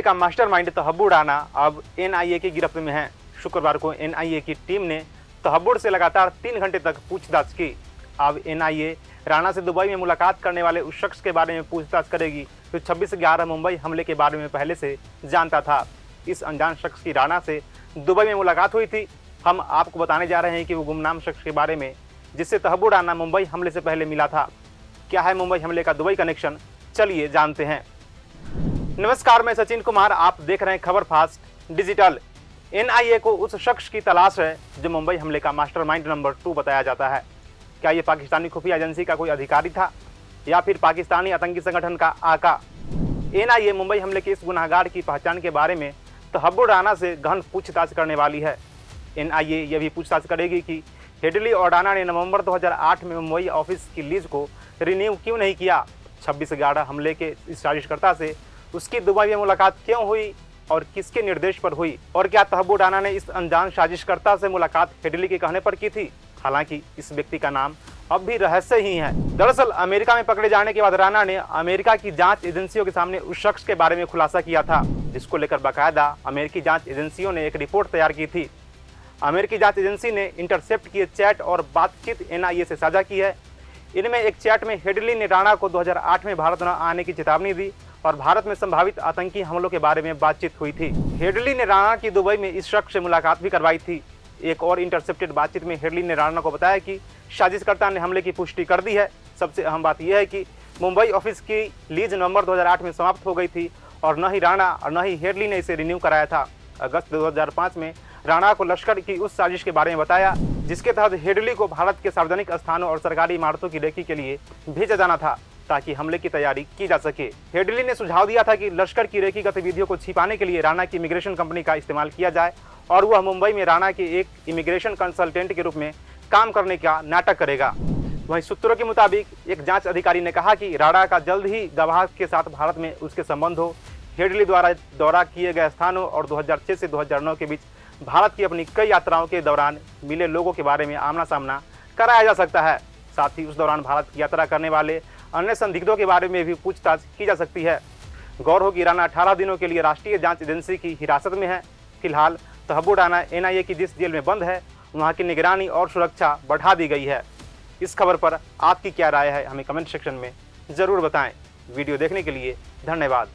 का मास्टरमाइंड तहब्बुर राणा अब एनआईए की गिरफ्त में है। शुक्रवार को एनआईए की टीम ने तहब्बुर से लगातार 3 घंटे तक पूछताछ की। अब एनआईए राणा से दुबई में मुलाकात करने वाले उस शख्स के बारे में पूछताछ करेगी जो 26/11 मुंबई हमले के बारे में पहले से जानता था। इस अनजान शख्स की राणा से दुबई में मुलाकात हुई थी। हम आपको बताने जा रहे हैं कि वो गुमनाम शख्स के बारे में जिससे तहब्बुर राणा मुंबई हमले से पहले मिला था। क्या है मुंबई हमले का दुबई कनेक्शन, चलिए जानते हैं। नमस्कार, मैं सचिन कुमार, आप देख रहे हैं खबर फास्ट डिजिटल। एनआईए को उस शख्स की तलाश है जो मुंबई हमले का मास्टरमाइंड नंबर 2 बताया जाता है। क्या ये पाकिस्तानी खुफिया एजेंसी का कोई अधिकारी था या फिर पाकिस्तानी आतंकी संगठन का आका? एनआईए मुंबई हमले के इस गुनाहगार की पहचान के बारे में तहब्बुर राणा से गहन पूछताछ करने वाली है। एनआईए यह भी पूछताछ करेगी कि हेडली और राणा ने नवंबर 2008 में मुंबई ऑफिस की लीज को रिन्यू क्यों नहीं किया। 26/11 हमले के इस साजिशकर्ता से उसकी दुबई में मुलाकात क्यों हुई और किसके निर्देश पर हुई, और क्या तहब्बुर राणा ने इस अनजान साजिशकर्ता से मुलाकात हेडली के कहने पर की थी। हालांकि इस व्यक्ति का नाम अब भी रहस्य ही है। दरअसल अमेरिका में पकड़े जाने के बाद राणा ने अमेरिका की जांच एजेंसियों के सामने उस शख्स के बारे में खुलासा किया था जिसको लेकर बाकायदा अमेरिकी जांच एजेंसियों ने एक रिपोर्ट तैयार की थी। अमेरिकी जांच एजेंसी ने इंटरसेप्ट किए चैट और बातचीत एनआईए से साझा की है। इनमें एक चैट में हेडली ने राणा को 2008 में भारत न आने की चेतावनी दी और भारत में संभावित आतंकी हमलों के बारे में बातचीत हुई थी। हेडली ने राणा की दुबई में इस शख्स से मुलाकात भी करवाई थी। एक और इंटरसेप्टेड बातचीत में हेडली ने राणा को बताया कि साजिशकर्ता ने हमले की पुष्टि कर दी है। सबसे अहम बात यह है कि मुंबई ऑफिस की लीज नवंबर 2008 में समाप्त हो गई थी और न ही राणा और न ही हेडली ने इसे रिन्यू कराया था। अगस्त 2005 में राणा को लश्कर की उस साजिश के बारे में बताया जिसके तहत हेडली को भारत के सार्वजनिक स्थानों और सरकारी इमारतों की रेकी के लिए भेजा जाना था ताकि हमले की तैयारी की जा सके। हेडली ने सुझाव दिया था कि लश्कर की रेकी गतिविधियों को छिपाने के लिए राणा की इमिग्रेशन कंपनी का इस्तेमाल किया जाए और वह मुंबई में राणा के एक इमिग्रेशन कंसल्टेंट के रूप में काम करने का नाटक करेगा। वहीं सूत्रों के मुताबिक एक जांच अधिकारी ने कहा कि राणा का जल्द ही गवाह के साथ भारत में उसके संबंध हो। हेडली द्वारा दौरा किए गए स्थानों और 2006 से 2009 के बीच भारत की अपनी कई यात्राओं के दौरान मिले लोगों के बारे में आमना सामना कराया जा सकता है। साथ ही उस दौरान भारत की यात्रा करने वाले अन्य संदिग्धों के बारे में भी पूछताछ की जा सकती है। गौर हो कि राणा 18 दिनों के लिए राष्ट्रीय जांच एजेंसी की हिरासत में है। फिलहाल तहब्बुर राणा एनआईए की जिस जेल में बंद है वहाँ की निगरानी और सुरक्षा बढ़ा दी गई है। इस खबर पर आपकी क्या राय है, हमें कमेंट सेक्शन में ज़रूर बताएं। वीडियो देखने के लिए धन्यवाद।